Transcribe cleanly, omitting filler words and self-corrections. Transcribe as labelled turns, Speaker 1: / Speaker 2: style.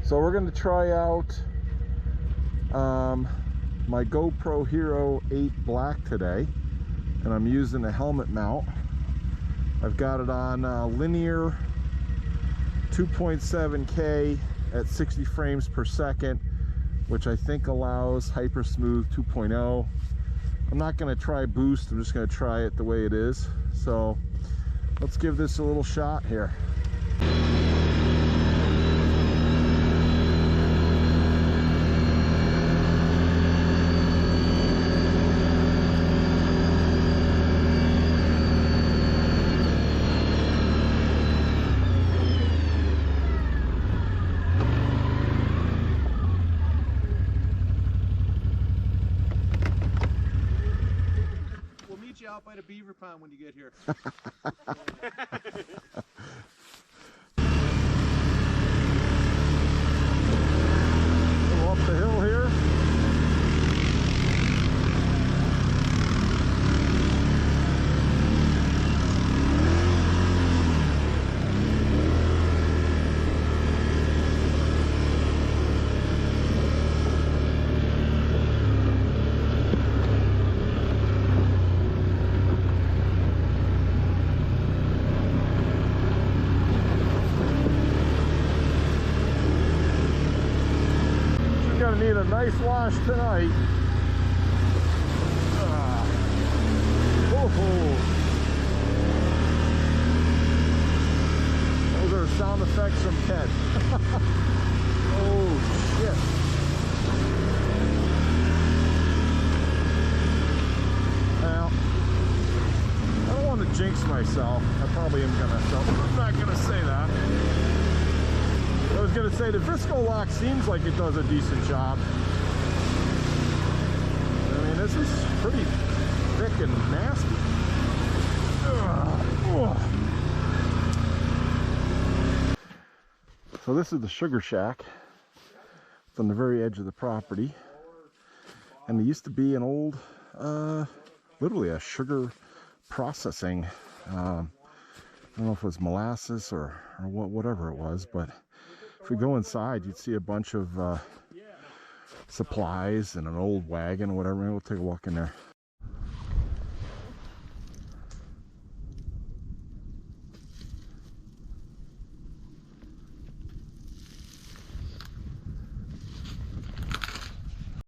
Speaker 1: So we're going to try out my GoPro Hero 8 Black today, and I'm using a helmet mount. I've got it on linear 2.7K at 60 frames per second, which I think allows hyper smooth 2.0. I'm not going to try boost, I'm just going to try it the way it is. So let's give this a little shot here.
Speaker 2: Out by the beaver pond when you get here.
Speaker 1: Go up the hill here. Gonna need a nice wash tonight. Those are sound effects from Ted. Oh shit. Well, I don't want to jinx myself. I probably am gonna, so I'm not gonna say that. I was going to say the Visco lock seems like it does a decent job. I mean, this is pretty thick and nasty. So this is the sugar shack. It's on the very edge of the property. And there used to be an old, literally a sugar processing, I don't know if it was molasses or whatever it was, but if we go inside, you'd see a bunch of supplies and an old wagon or whatever. Maybe we'll take a walk in there.